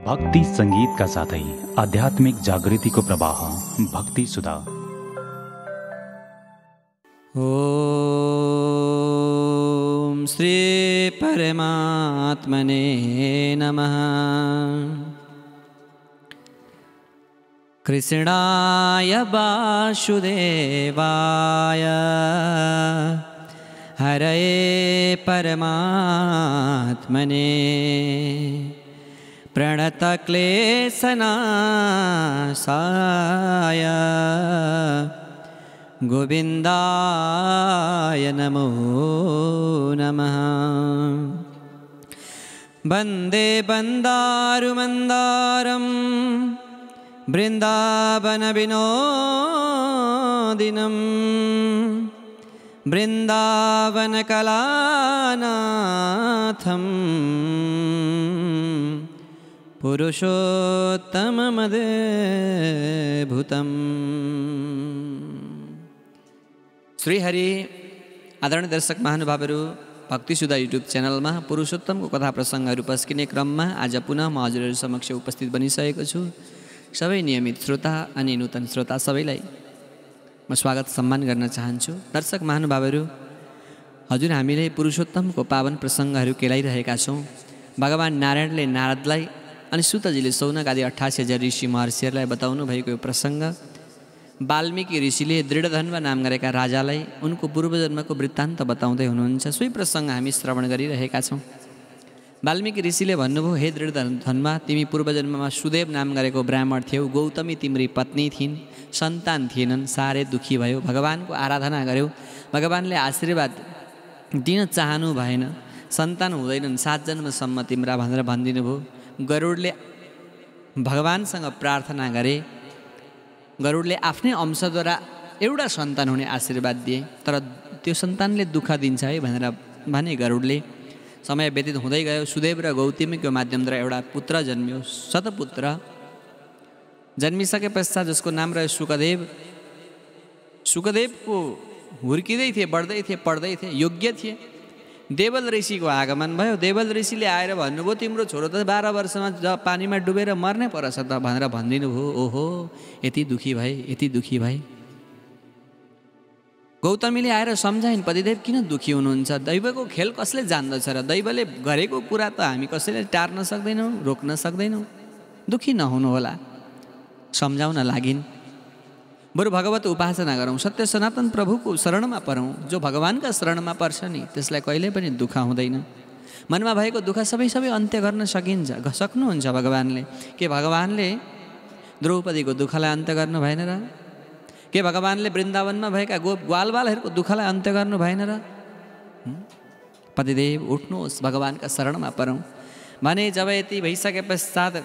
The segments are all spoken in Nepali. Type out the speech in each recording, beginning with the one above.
भक्ति संगीत का साथै आध्यात्मिक जागृतिको प्रवाह भक्ति सुधा। ओम श्री परमात्मने नमः। कृष्णाय वासुदेवाय हरये परमात्मने प्रणतक्लेशनाशाय गोविन्दाय नमो नमः। वन्दे वन्दारुमन्दारं वृन्दावनविनोदिनं वृन्दावनकलानाथं पुरुषोत्तममद्भुतम्। श्रीहरि आदरणीय दर्शक महानुभावहरू, भक्ति सुधा युट्युब च्यानलमा पुरुषोत्तमको कथा प्रसङ्गहरू पस्किने क्रममा आज पुनः म हजुरहरू समक्ष उपस्थित बनिसकेको छु। सबै नियमित श्रोता अनि नूतन श्रोता सबैलाई म स्वागत सम्मान गर्न चाहन्छु। दर्शक महानुभावहरू, हजुर हामीले पुरुषोत्तमको पावन प्रसङ्गहरू केलाइरहेका छौँ। भगवान नारायणले नारदलाई अनि सुतजीले सौनक आदि 88,000 ऋषि महर्षिहरूलाई बताउनु भएको यो प्रसङ्ग, वाल्मीकि ऋषिले दृढधन्वा नाम गरेका राजालाई उनको पूर्वजन्मको वृत्तान्त बताउँदै हुनुहुन्छ। सोही प्रसङ्ग हामी श्रवण गरिरहेका छौँ। वाल्मीकि ऋषिले भन्नुभयो, हे दृढधन्वा, तिमी पूर्वजन्ममा सुदेव नाम गरेको ब्राह्मण थियौ। गौतमी तिम्री पत्नी थिइन्, सन्तान थिएनन्, साह्रै दुःखी भयो। भगवानको आराधना गर्यौ, भगवानले आशीर्वाद दिन चाहनु भएन, सन्तान हुँदैनन्, 7 जन्मसम्म तिम्रा भनेर भनिदिनु भयो। गरुडले भगवानसँग प्रार्थना गरे, गरुडले आफ्नै अंशद्वारा एउटा सन्तान हुने आशीर्वाद दिए, तर त्यो सन्तानले दुःख दिन्छ है भनेर भने गरुडले। समय व्यतीत हुँदै गयो, सुदेव र गौतमीको माध्यमद्वारा एउटा पुत्र जन्मियो, शतपुत्र। जन्मिसके पश्चात जसको नाम रह्यो सुकदेव। सुकदेवको हुर्किँदै थिए, बढ्दै थिए, पढ्दै थिए, योग्य थिए। देवल ऋषिको आगमन भयो। देवल ऋषिले आएर भन्नुभयो, तिम्रो छोरो त 12 वर्षमा पानीमा डुबेर मर्नै पर्छ त भनेर भनिदिनु भयो। ओहो, यति दुःखी भए, यति दुःखी भए। गौतमीले आएर सम्झाइन्, पतिदेव किन दुःखी हुनुहुन्छ? दैवको खेल कसले जान्दछ र? दैवले गरेको कुरा त हामी कसैले टार्न सक्दैनौँ, रोक्न सक्दैनौँ। दुःखी नहुनु होला, सम्झाउन लागिन्। बरु भगवत उपासना गरौँ, सत्य सनातन प्रभुको शरणमा परौँ। जो भगवानका शरणमा पर्छ नि, त्यसलाई कहिल्यै पनि दुःख हुँदैन। मनमा भएको दुःख सबै अन्त्य गर्न सक्नुहुन्छ भगवानले। के भगवानले द्रौपदीको दुःखलाई अन्त्य गर्नु भएन र? के भगवानले वृन्दावनमा भएका ग्वालबालहरूको दुःखलाई अन्त्य गर्नु भएन र? पतिदेव उठ्नुहोस्, भगवानका शरणमा परौँ भने जब यति भइसके पश्चात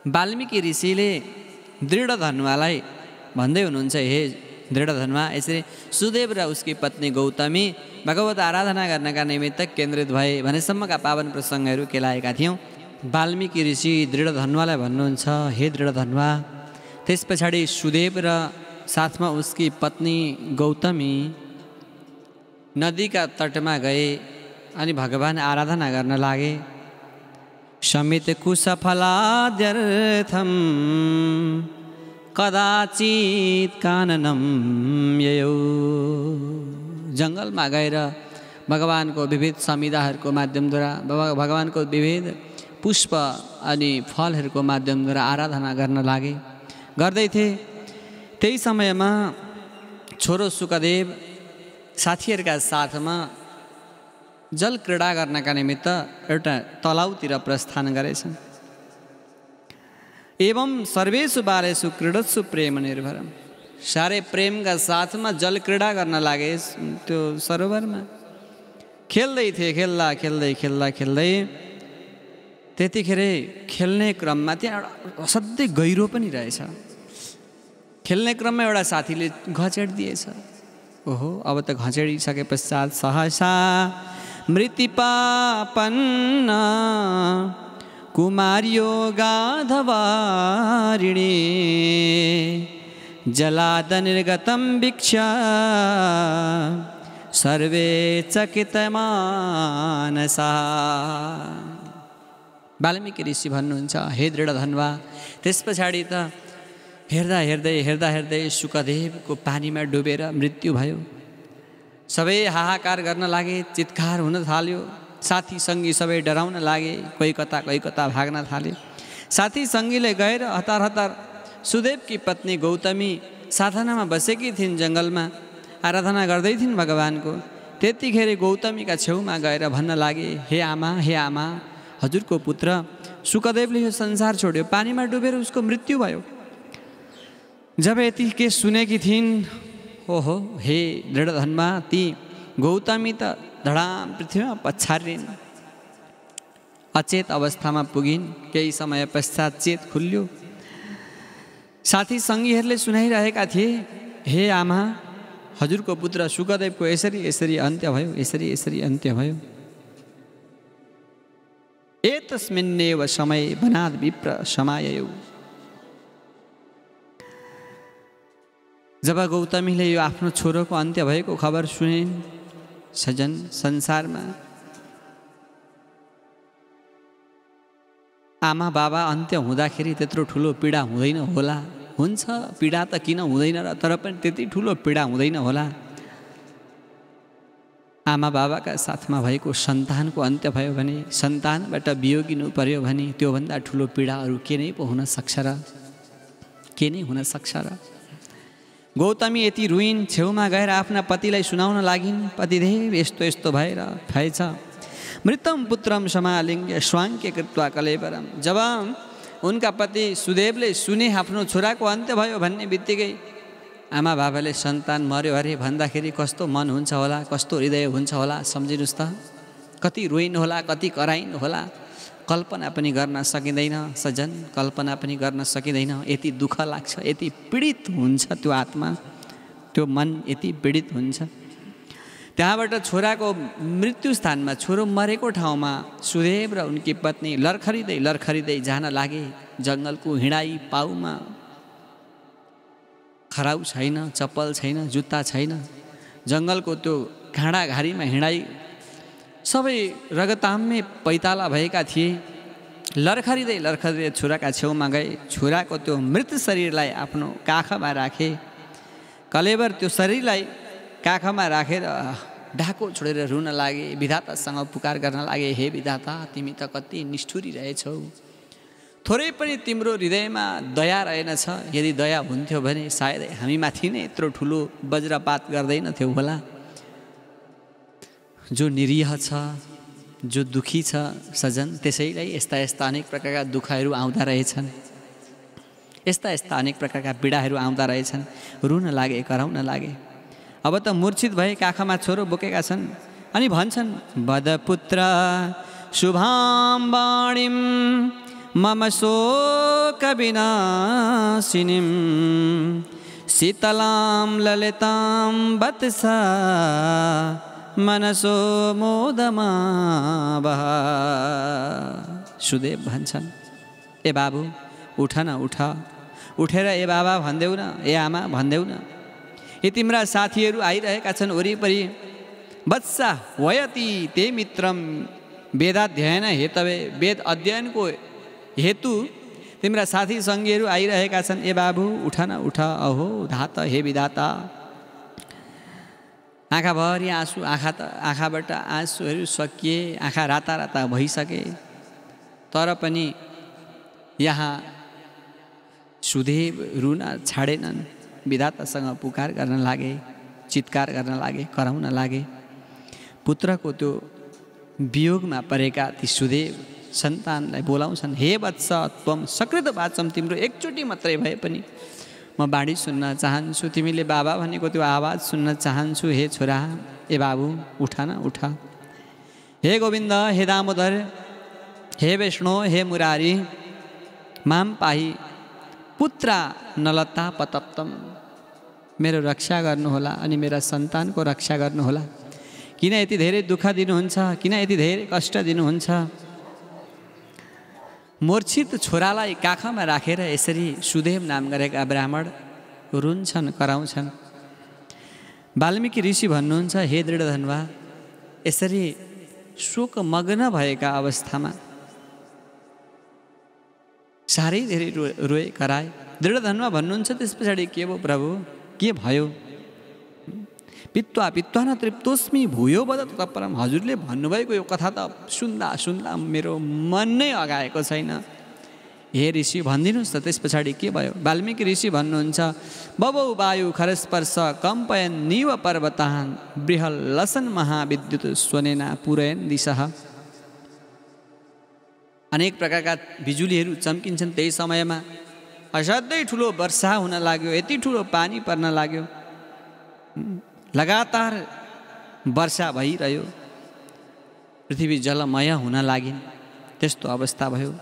वाल्मीकि ऋषिले दृढधन्वालाई भन्दै हुनुहुन्छ, हे दृढधन्वा, यसरी सुदेव र उसकी पत्नी गौतमी भगवत आराधना गर्नका निमित्त केन्द्रित भए भनेसम्मका पावन प्रसङ्गहरू केलाएका थियौँ। वाल्मीकि ऋषि दृढधन्वालाई भन्नुहुन्छ, हे दृढधन्वा, त्यस पछाडि सुदेव र साथमा उसकी पत्नी गौतमी नदीका तटमा गए अनि भगवान आराधना गर्न लागे। समित कुशफलाद्यर्थम कदाचित काननम ययौ। जङ्गलमा गएर भगवानको विविध समिदाहरूको माध्यमद्वारा, भगवानको विविध पुष्प अनि फलहरूको माध्यमद्वारा आराधना गर्न लागे। गर्दै थिए। त्यही समयमा छोरो सुकदेव साथीहरूका साथमा जल क्रीडा गर्नका निमित्त एउटा तलाउतिर प्रस्थान गरेछन्। एवं सर्वेषु बालेषु क्रीडत्सु प्रेम निर्भरम। साह्रै प्रेमका साथमा जल क्रीडा गर्न लागे त्यो सरोवरमा। खेल्दै थिए, खेल्दै त्यतिखेर खेल्ने क्रममा त्यहाँ एउटा असाध्यै गहिरो पनि रहेछ। खेल्ने क्रममा एउटा साथीले घचेड दिएछ। ओहो, अब त घचेडिसके पश्चात सहसा मृत्युपापन्न कुमार्यो गाधवारिणी जलाद निर्गतं वीक्ष्य सर्वे चकितमानसा। वाल्मीकि ऋषि भन्नुहुन्छ, हे दृढ धन्वा। त्यस पछाडि त हेर्दा हेर्दै हेर्दा हेर्दै शुकदेवको पानीमा डुबेर मृत्यु भयो। सबै हाहाकार गर्न लागे, चित्कार हुन थाल्यो। साथी सङ्गी सबै डराउन लागे, कोही कता भाग्न थाल्यो। साथी सङ्गीले गएर हतार हतार सुदेवकी पत्नी गौतमी साधनामा बसेकी थिइन्, जङ्गलमा आराधना गर्दै थिइन् भगवानको। त्यतिखेर गौतमीका छेउमा गएर भन्न लागे, हे आमा, हजुरको पुत्र शुकदेवले यो संसार छोड्यो, पानीमा डुबेर उसको मृत्यु भयो। जब यति के सुनेकी थिइन्, ओहो हे दृढ धन्वा, ती गौतमी त धडाम पृथ्वीमा पछारिन्, अचेत अवस्थामा पुगिन्। केही समय पश्चात चेत खुल्यो। साथी सङ्गीहरूले सुनाइरहेका थिए, हे आमा, हजुरको पुत्र शुकदेवको यसरी अन्त्य भयो, यसरी अन्त्य भयो। एतस्मिन्नेव समय वनाद् विप्र समाययौ। जब गौतमीले यो आफ्नो छोरोको अन्त्य भएको खबर सुनिन्, सजन संसारमा आमा बाबा अन्त्य हुँदाखेरि त्यत्रो ठुलो पीडा हुँदैन होला। हुन्छ, पीडा त किन हुँदैन र, तर पनि त्यति ठुलो पीडा हुँदैन होला। आमा बाबाका साथमा भएको सन्तानको अन्त्य भयो भने, सन्तानबाट वियोगिनु पर्यो भने त्योभन्दा ठुलो पीडा अरू के नै पो हुन सक्छ र, के नै हुन सक्छ र। गौतमी यति रुइन्, छेउमा गएर आफ्ना पतिलाई सुनाउन लागिन्, पतिदेव यस्तो यस्तो भएछ। मृतम पुत्रम समालिङ्ग्य स्वाङ्क्य कृत्वा कलेवरम। जब उनका पति सुदेवले सुने आफ्नो छोराको अन्त्य भयो भन्ने बित्तिकै आमा बाबाले सन्तान मर्यो अरे भन्दाखेरि कस्तो मन हुन्छ होला, कस्तो हृदय हुन्छ होला, सम्झिनुहोस् त। कति रोइन् होला, कति कराइन् होला, कल्पना पनि गर्न सकिँदैन सजन, कल्पना पनि गर्न सकिँदैन। यति दुःख लाग्छ, यति पीडित हुन्छ त्यो आत्मा, त्यो मन यति पीडित हुन्छ। त्यहाँबाट छोराको मृत्यु स्थानमा, छोरो मरेको ठाउँमा सुदेव र उनकी पत्नी लरखरिँदै जान लागे। जङ्गलको हिँडाई पाउमा खराउ छैन, चप्पल छैन, जुत्ता छैन। जङ्गलको त्यो घाँडाघारीमा हिँडाई सबै रगताम्य पैताला भएका थिए। लरखरिँदै छोराका छेउमा गए। छोराको त्यो मृत शरीरलाई आफ्नो काखमा राखे। कलेवर त्यो शरीरलाई काखमा राखेर ढाको छोडेर रुन लागे। विधातासँग पुकार गर्न लागे, हे विधाता, तिमी त कति निष्ठुरी रहेछौ। थोरै पनि तिम्रो हृदयमा दया रहेनछ। यदि दया हुन्थ्यो भने सायद हामीमाथि नै यत्रो ठुलो वज्रपात गर्दैनथ्यो होला। जो निरीह छ, जो दुखी छ सजन, त्यसैलाई यस्ता अनेक प्रकारका दुःखहरू आउँदा रहेछन्, यस्ता अनेक प्रकारका पीडाहरू आउँदा रहेछन्। रुन लागे, कराउन लागे। अब त मूर्छित भए, काखमा छोरो बोकेका छन् अनि भन्छन्, वदपुत्र शुभां वाणीं मम शोक विनाशिनीं शीतलां ललितां वत्सा मनसो मोदमावह। सुदेव भन्छन्, ए बाबु उठ न, उठेर ए बाबा भन्देऊ न, ए आमा भन्देऊ न। यी तिम्रा साथीहरू आइरहेका छन् वरिपरि। वत्सा वयति ते मित्रम वेदाध्ययन हेतवे। वेद अध्ययनको हेतु तिम्रा साथी सङ्गीहरू आइरहेका छन्। ए बाबु उठ न, अहो धात, हे विधाता। आँखाभरि आँसु, आँखाबाट आँसुहरू सकिए, आँखा राता भइसके। तर पनि यहाँ सुदेव रुन छाडेनन्। विधातासँग पुकार गर्न लागे, चित्कार गर्न लागे, कराउन लागे। पुत्रको त्यो वियोगमा परेका ती सुदेव सन्तानलाई बोलाउँछन्, हे वत्स त्वम सकृत वाचम। तिम्रो एकचोटि मात्रै भए पनि म बाणी सुन्न चाहन्छु, तिमीले बाबा भनेको त्यो आवाज सुन्न चाहन्छु। हे छोरा, ए बाबु उठ न, उठ। हे गोविन्द, हे दामोदर, हे विष्णु, हे मुरारी, माम पाही पुत्रा नलता पतप्तम। मेरो रक्षा गर्नुहोला अनि मेरा सन्तानको रक्षा गर्नुहोला। किन यति धेरै दुःख दिनुहुन्छ, किन यति धेरै कष्ट दिनुहुन्छ। मूर्छित छोरालाई काखमा राखेर यसरी सुदेव नाम गरेका ब्राह्मण रुन्छन्, कराउँछन्। वाल्मीकि ऋषि भन्नुहुन्छ, हे दृढधन्वा, यसरी शोकमग्न भएका अवस्थामा साह्रै धेरै रोए कराए। दृढ धनमा भन्नुहुन्छ त्यस पछाडि के भयो प्रभु, के भयो? पित्वा पित्वा न तृप्तोस्मि भूयो बद तत्परम। हजुरले भन्नुभएको यो कथा त सुन्दा सुन्दा मेरो मन नै अगाएको छैन। हे ऋषि भनिदिनुहोस् त त्यस पछाडि के भयो? वाल्मीकि ऋषि भन्नुहुन्छ, बबौ वायु खरस्पर्श कम्पयन निव पर्वतान बृहल लसन महाविद्युत स्वनेना पुरयन दिशः। अनेक प्रकारका बिजुलीहरू चम्किन्छन् त्यही समयमा। असाध्यै ठुलो वर्षा हुन लाग्यो, यति ठुलो पानी पर्न लाग्यो, लगातार वर्षा भइरह्यो, पृथ्वी जलमय हुन लागिन्। त्यस्तो अवस्था भयो।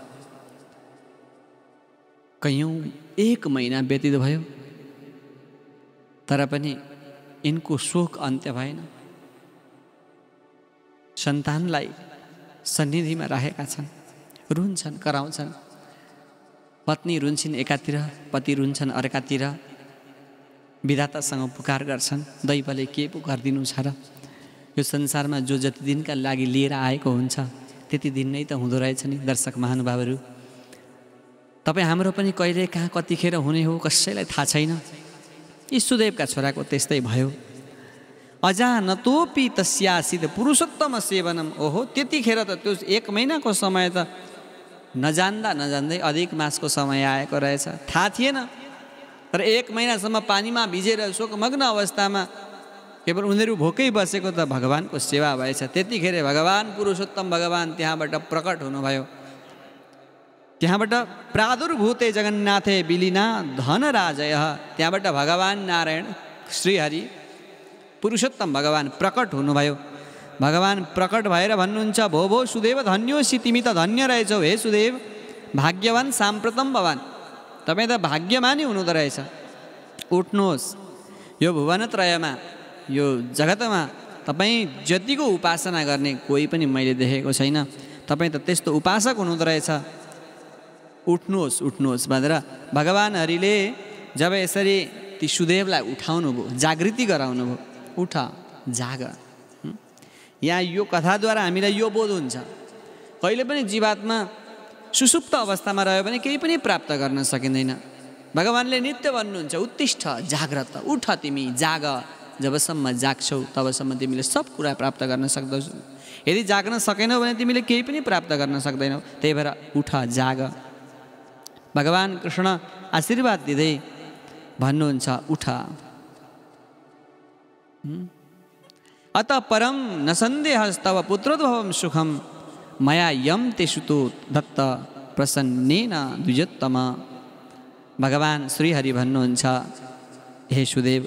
कैयौँ 1 महिना व्यतीत भयो, तर पनि यिनको शोक अन्त्य भएन। सन्तानलाई सन्निधिमा राखेका छन्, रुन्छन्, कराउँछन्। पत्नी रुन्छन् एकातिर, पति रुन्छन् अर्कातिर। विधातासँग पुकार गर्छन्, दैवले के पो गरिदिनु छ र? यो संसारमा जो जति दिनका लागि लिएर आएको हुन्छ त्यति दिन नै त हुँदो रहेछ नि। दर्शक महानुभावहरू, तपाईँ हाम्रो पनि कहिले कहाँ कतिखेर हुने हो कसैलाई थाहा छैन। ईशुदेवका छोराको त्यस्तै भयो। अजानतोपि तस्यासिद पुरुषोत्तम सेवनम। ओहो, त्यतिखेर त त्यो 1 महिनाको समय त नजान्दा नजान्दै अधिक मासको समय आएको रहेछ, थाहा थिएन। तर 1 महिनासम्म पानीमा भिजेर शोकमग्न अवस्थामा केवल उनीहरू भोकै बसेको त भगवानको सेवा भएछ। त्यतिखेर भगवान पुरुषोत्तम भगवान त्यहाँबाट प्रकट हुनुभयो। त्यहाँबाट प्रादुर्भूते जगन्नाथे विलीना धनराजय। त्यहाँबाट भगवान नारायण श्रीहरि पुरुषोत्तम भगवान प्रकट हुनुभयो। भगवान प्रकट भएर भन्नुहुन्छ, भो भो सुदेव धन्योसी, तिमी त धन्य रहेछौ हे सुदेव, भाग्यवान साम्प्रतम भवान। तपाईँ त भाग्यमानी हुनुहुँदो रहेछ। उठ्नुहोस्, यो भुवनत्रयमा यो जगतमा तपाईँ जतिको उपासना गर्ने कोही पनि मैले देखेको छैन। तपाईँ त त्यस्तो उपासक हुनुहुँदो रहेछ। उठ्नुहोस् उठ्नुहोस् भनेर भगवान हरिले जब यसरी ती सुदेवलाई उठाउनु भयो, जागृति गराउनु भयो, उठ जाग। यहाँ यो कथाद्वारा हामीलाई यो बोध हुन्छ, कहिले पनि जीवात्मा सुसुप्त अवस्थामा रह्यो भने केही पनि प्राप्त गर्न सकिँदैन। भगवानले नित्य भन्नुहुन्छ, उत्तिष्ठ जाग्रत, उठ तिमी जाग। जबसम्म जाग्छौ तबसम्म तिमीले सब कुरा प्राप्त गर्न सक्दछौ। यदि जाग्न सकेनौ भने तिमीले केही पनि प्राप्त गर्न सक्दैनौ। त्यही भएर उठ जाग। भगवान कृष्ण आशीर्वाद दिँदै भन्नुहुन्छ, उठ। अत परम न सन्देहस्तव पुत्रोद्भवं सुखम मया यम ते सुतो दत्त प्रसन्नेन द्विजोत्तम। भगवान श्रीहरि भन्नुहुन्छ, हे सुदेव,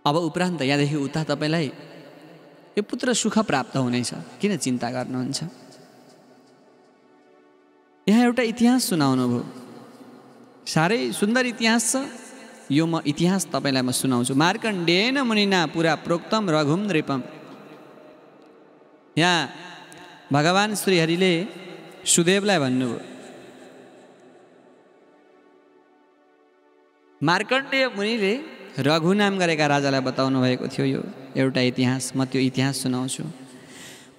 अब उपरान्त यहाँदेखि उता तपाईँलाई यो पुत्र सुख प्राप्त हुनेछ, किन चिन्ता गर्नुहुन्छ? यहाँ एउटा इतिहास सुनाउनु भयो, साह्रै सुन्दर इतिहास छ। यो म इतिहास तपाईँलाई म सुनाउँछु। मार्कण्डेयन मुनिना पुरा प्रोक्तम रघुम नृपम। यहाँ भगवान श्रीहरिले सुदेवलाई भन्नुभयो, मार्कण्डेय मुनिले रघु नाम गरेका राजालाई बताउनु भएको थियो। यो एउटा इतिहास, म त्यो इतिहास सुनाउँछु।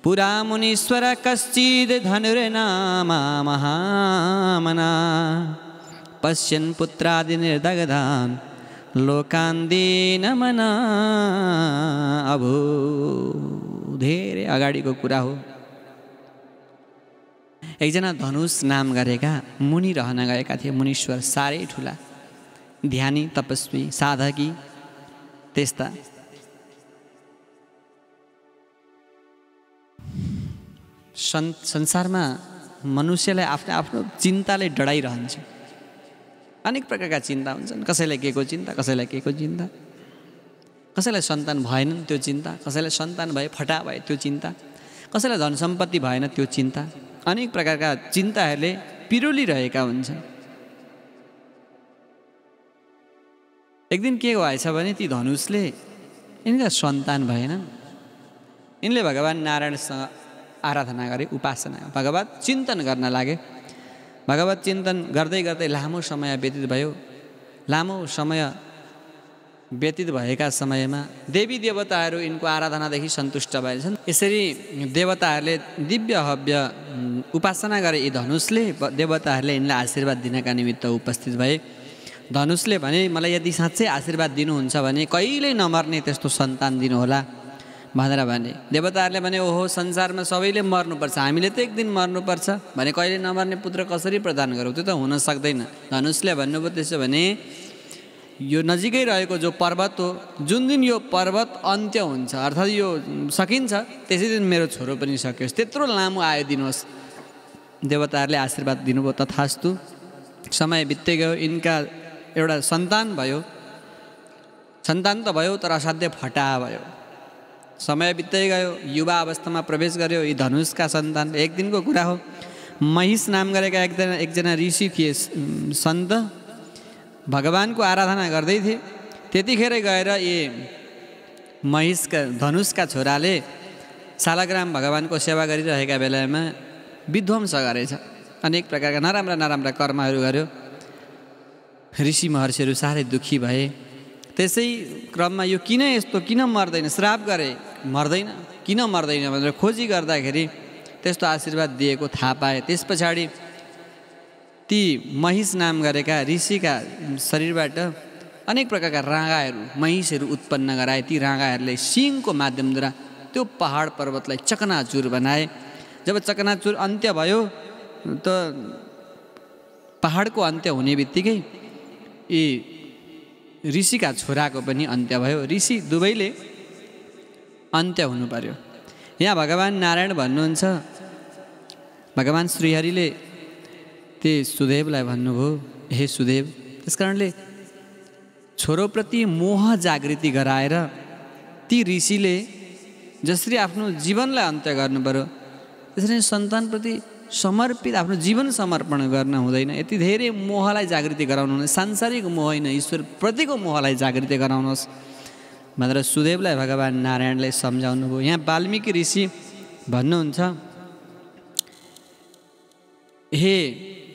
पुरा मुनीश्वर कश्चिद धनुर्नामा महामना पश्यन् पुत्रादि निर्दग्धान लोकान्दीन मना। अब धेरै अगाडिको कुरा हो। एकजना धनुष नाम गरेका मुनि रहन गएका थिए। मुनीश्वर साह्रै ठुला, ध्यानी, तपस्वी, साधकी, त्यस्ता। संसारमा मनुष्यलाई आफ्नो आफ्नो चिन्ताले डढाइरहन्छ। अनेक प्रकारका चिन्ता हुन्छन्। कसैलाई के को चिन्ता, कसैलाई के को चिन्ता, कसैलाई सन्तान भएनन् त्यो चिन्ता, कसैलाई सन्तान भए फटा भए त्यो चिन्ता, कसैलाई धन सम्पत्ति भएन त्यो चिन्ता। अनेक प्रकारका चिन्ताहरूले पिरोलिरहेका हुन्छन्। एक दिन के भएछ भने ती धनुषले यिनका सन्तान भएनन्। यिनले भगवान नारायणसँग आराधना गरे, उपासना, भगवत चिन्तन गर्न लागे। भगवत चिन्तन गर्दै गर्दै लामो समय व्यतीत भयो। लामो समय व्यतीत भएका समयमा देवी देवताहरू यिनको आराधनादेखि सन्तुष्ट भएछन्। यसरी देवताहरूले दिव्य हव्य उपासना गरे यी धनुषले। देवताहरूले यिनलाई आशीर्वाद दिनका निमित्त उपस्थित भए। धनुषले भने मलाई यदि साँच्चै आशीर्वाद दिनुहुन्छ भने कहिल्यै नमर्ने त्यस्तो सन्तान दिनुहोला भनेर भने। देवताहरूले भने ओहो संसारमा सबैले मर्नुपर्छ, हामीले त एक दिन मर्नुपर्छ भने कहिले नमर्ने पुत्र कसरी प्रदान गरौँ, त्यो त हुन सक्दैन। धनुषले भन्नुभयो त्यसो भने यो नजिकै रहेको जो पर्वत हो, जुन दिन यो पर्वत अन्त्य हुन्छ अर्थात् यो सकिन्छ त्यसै दिन मेरो छोरो पनि सकियोस्, त्यत्रो लामो आयु दिनुहोस्। देवताहरूले आशीर्वाद दिनुभयो, तथास्तु। समय बित्दै गयो, यिनका एउटा सन्तान भयो। सन्तान त भयो तर असाध्य फटा भयो। समय बित्दै गयो, युवा अवस्थामा प्रवेश गर्यो यी धनुषका सन्तान। एक दिनको कुरा हो, महिष नाम गरेका एकजना ऋषि थिए, सन्त, भगवानको आराधना गर्दै थिए। त्यतिखेर गएर यी धनुषका छोराले शालग्राम भगवानको सेवा गरिरहेका बेलामा विध्वंस गरेछ। अनेक प्रकारका नराम्रा कर्महरू गर्यो। ऋषि महर्षिहरू साह्रै दुःखी भए। त्यसै क्रममा यो किन यस्तो, किन मर्दैन, श्राप गरे मर्दैन, किन मर्दैन भनेर खोजी गर्दाखेरि त्यस्तो आशीर्वाद दिएको थाहा पाए। त्यस पछाडि ती महिष नाम गरेका ऋषिका शरीरबाट अनेक प्रकारका राँगाहरू, महिषहरू उत्पन्न गराए। ती राँगाहरूले सिङको माध्यमद्वारा त्यो पहाड पर्वतलाई चकनाचुर बनाए। जब चकनाचुर अन्त्य भयो त पहाडको अन्त्य हुने बित्तिकै यी ऋषिका छोराको पनि अन्त्य भयो। ऋषि दुवैले अन्त्य हुनु पर्यो। यहाँ भगवान् नारायण भन्नुहुन्छ, भगवान् श्रीहरिले ते सुदेवलाई भन्नुभयो, हे सुदेव, त्यस कारणले छोरोप्रति मोह जागृति गराएर ती ऋषिले जसरी आफ्नो जीवनलाई अन्त्य गर्नु पर्यो त्यसरी सन्तानप्रति समर्पित आफ्नो जीवन समर्पण गर्न हुँदैन। यति धेरै मोहलाई जागृति गराउनु हुँदैन, सांसारिक मोह होइन, ईश्वरप्रतिको मोहलाई जागृति गराउनुहोस् भनेर सुदेवलाई भगवान् नारायणले सम्झाउनु भयो। यहाँ वाल्मीकि ऋषि भन्नुहुन्छ, हे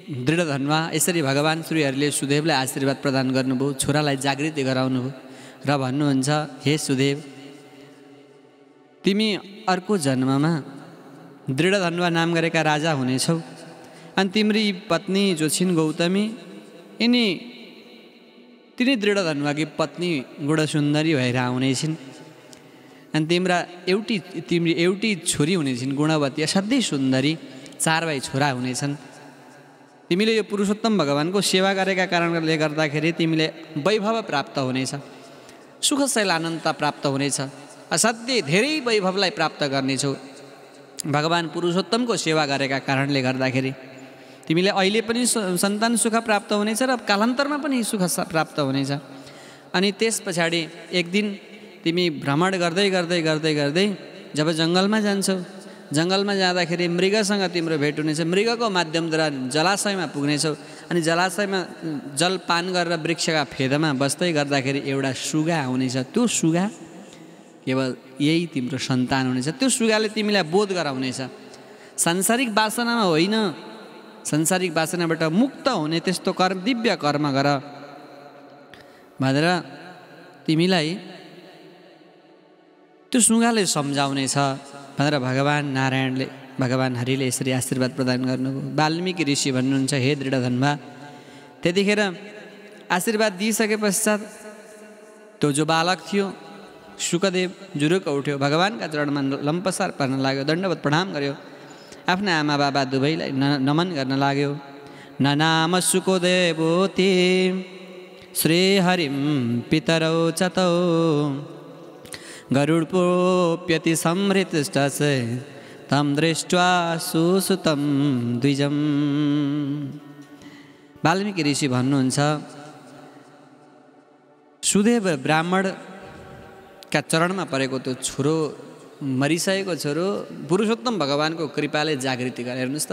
दृढधन्वा, यसरी भगवान् श्रीहरिले सुदेवलाई आशीर्वाद प्रदान गर्नुभयो, छोरालाई जागृति गराउनुभयो र भन्नुहुन्छ, हे सुदेव, तिमी अर्को जन्ममा दृढधन्वा नाम गरेका राजा हुनेछौ अनि तिम्री पत्नी जो छिन् गौतमी, तिनी दृढधन्वाकी पत्नी गुणसुन्दरी भएर आउनेछिन् अनि तिम्री एउटी छोरी हुनेछिन् गुणवती, असाध्यै सुन्दरी, 4 भाइ छोरा हुनेछन्। तिमीले यो पुरुषोत्तम भगवानको सेवा गरेका कारणले गर्दाखेरि तिमीले वैभव प्राप्त हुनेछ, सुखशैल आनन्द प्राप्त हुनेछ, असाध्यै धेरै वैभवलाई प्राप्त गर्नेछौ भगवान् पुरुषोत्तमको सेवा गरेका कारणले गर्दाखेरि। तिमीले अहिले पनि सन्तान सुख प्राप्त हुनेछ र कालान्तरमा पनि सुख प्राप्त हुनेछ। अनि त्यस पछाडि एक दिन तिमी भ्रमण गर्दै गर्दै गर्दै गर्दै जब जङ्गलमा जान्छौ, जङ्गलमा जाँदाखेरि मृगसँग तिम्रो भेट हुनेछ। मृगको माध्यमद्वारा जलाशयमा पुग्नेछौ अनि जलाशयमा जल पान गरेर वृक्षका फेदमा बस्दै गर्दाखेरि एउटा सुगा आउनेछ। त्यो सुगा केवल यही तिम्रो सन्तान हुनेछ। त्यो सुगाले तिमीलाई बोध गराउनेछ, सांसारिक वासनामा होइन, सांसारिक वासनाबाट मुक्त हुने त्यस्तो कर्म, दिव्य कर्म गर भनेर तिमीलाई त्यो सुगाले सम्झाउनेछ भनेर भगवान् हरिले यसरी आशीर्वाद प्रदान गर्नुभयो। वाल्मीकि ऋषि भन्नुहुन्छ, हे दृढधन्वा, त्यतिखेर आशीर्वाद दिइसके पश्चात त्यो जो बालक थियो शुकदेव जुरुक उठ्यो, भगवान्का चरणमा लम्पसार पर्न लाग्यो, दण्डवत प्रणाम गर्यो, आफ्ना आमा बाबा दुवैलाई नमन गर्न लाग्यो। ननाम शुकदेवोति श्रीहरिं पितरौ चतौ गरुडपोप्यति संहृतिष्ठसे तं दृष्ट्वा सुसुतं द्विजम्। वाल्मीकि ऋषि भन्नुहुन्छ, सुदेव ब्राह्मणका चरणमा परेको त्यो छोरो, मरिसकेको छोरो पुरुषोत्तम भगवानको कृपाले जागृति गरे। हेर्नुहोस् त,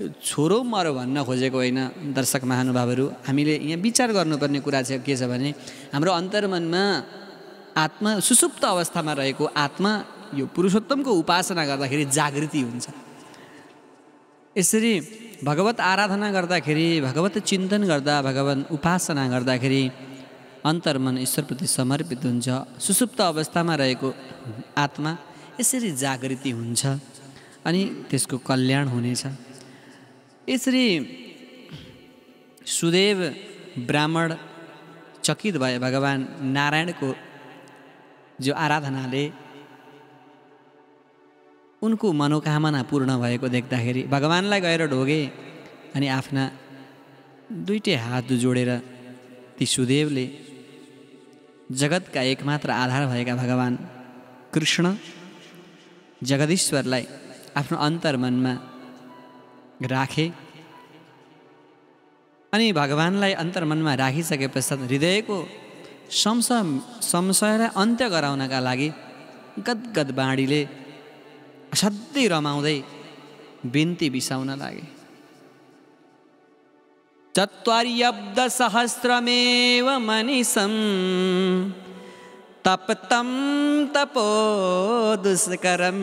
यो छोरो मरो भन्न खोजेको होइन। दर्शक महानुभावहरू, हामीले यहाँ विचार गर्नुपर्ने कुरा चाहिँ के छ भने हाम्रो अन्तर्मनमा आत्मा, सुसुप्त अवस्थामा रहेको आत्मा यो पुरुषोत्तमको उपासना गर्दाखेरि जागृति हुन्छ। यसरी भगवत आराधना गर्दाखेरि, भगवत चिन्तन गर्दा, भगवान उपासना गर्दाखेरि अन्तर्मन ईश्वरप्रति समर्पित हुन्छ, सुसुप्त अवस्थामा रहेको आत्मा यसरी जागृति हुन्छ अनि त्यसको कल्याण हुनेछ। यसरी सुदेव ब्राह्मण चकित भए भगवान नारायणको जो आराधनाले उनको मनोकामना पूर्ण भएको देख्दाखेरि भगवानलाई गएर ढोगे अनि आफ्ना दुईटै हात जोडेर ती सुदेवले जगतका एकमात्र आधार भएका भगवान कृष्ण जगदीश्वरलाई आफ्नो अन्तर्मनमा राखे अनि भगवानलाई अन्तर्मनमा राखिसके पश्चात हृदयको संशयलाई अन्त्य गराउनका लागि गदगद बाणीले असाध्यै रमाउँदै बिन्ती बिसाउन लागे। चत्वार्यब्दसहस्रमेव मनिषं तप्तं तपो दुष्करं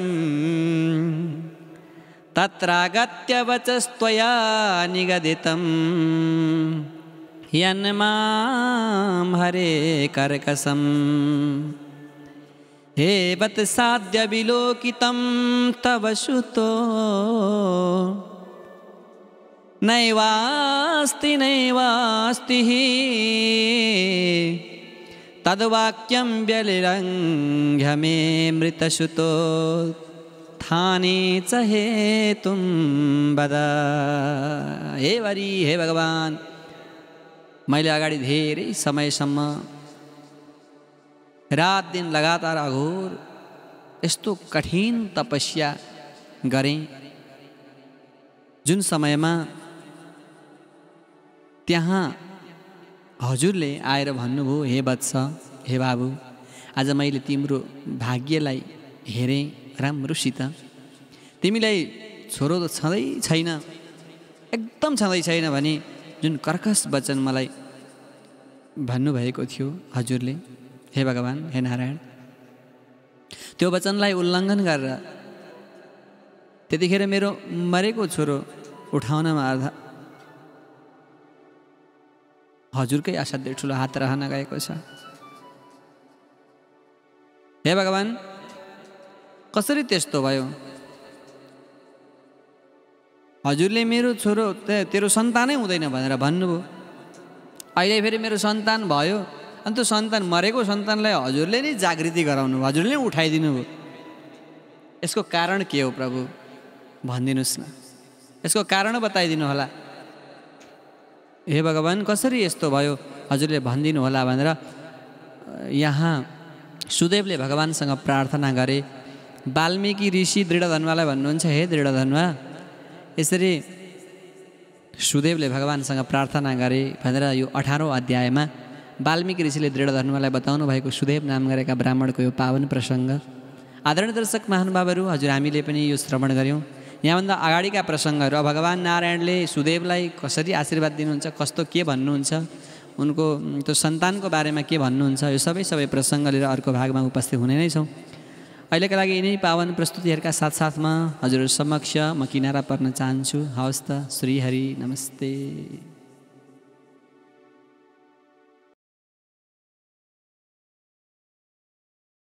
तत्रागत्य वचस्त्वया निगदितं यन्मां हरे कर्कशम् हे वत्साद्य विलोकितं तव सुतो नैवास्ति नैवास्ति तद्वाक्यं व्यलिरङ्घ्य मे मृतसुतो थाने च हेतुं वद। हे हरि, हे भगवान, मैले अगाडि धेरै समयसम्म रात दिन लगातार अघोर यस्तो कठिन तपस्या गरेँ जुन समयमा त्यहाँ हजुरले आएर भन्नुभयो, हे वत्स, हे बाबु, आज मैले तिम्रो भाग्यलाई हेरेँ राम्रोसित, तिमीलाई छोरो त छँदै छैन, एकदम छँदै छैन भने जुन कर्कश वचन मलाई भन्नुभएको थियो हजुरले, हे भगवान, हे नारायण, त्यो वचनलाई उल्लङ्घन गरेर त्यतिखेर मेरो मरेको छोरो उठाउनमा हजुरकै असाध्यै ठुलो हात रहन गएको छ। हे भगवान, कसरी त्यस्तो भयो? हजुरले मेरो छोरो तेरो सन्तानै हुँदैन भनेर भन्नुभयो, अहिले फेरि मेरो सन्तान भयो अनि त्यो सन्तान, मरेको सन्तानलाई हजुरले नै जागृति गराउनु भयो, हजुरले नै उठाइदिनु भयो। यसको कारण के हो प्रभु, भनिदिनुहोस् न, यसको कारण बताइदिनु होला। हे भगवान, कसरी यस्तो भयो हजुरले भनिदिनु होला भनेर यहाँ सुदेवले भगवानसँग प्रार्थना गरे। वाल्मीकि ऋषि दृढधन्वालाई भन्नुहुन्छ, हे दृढधन्वा, यसरी सुदेवले भगवानसँग प्रार्थना गरे भनेर यो 18औं अध्यायमा वाल्मीकि ऋषिले दृढधन्वालाई बताउनु भएको सुदेव नाम गरेका ब्राह्मणको यो पावन प्रसङ्ग। आदरणीय दर्शक महानुभावहरू, हजुर हामीले पनि यो श्रवण गऱ्यौँ। यहाँभन्दा अगाडिका प्रसङ्गहरू, भगवान नारायणले सुदेवलाई कसरी आशीर्वाद दिनुहुन्छ, कस्तो के भन्नुहुन्छ, उनको त्यो सन्तानको बारेमा के भन्नुहुन्छ, यो सबै प्रसङ्ग लिएर अर्को भागमा उपस्थित हुने नै छौँ। अहिलेका लागि यिनै पावन प्रस्तुतिहरूका साथसाथमा हजुरहरू समक्ष म किनारा पर्न चाहन्छु। हवस् त, श्रीहरि, नमस्ते।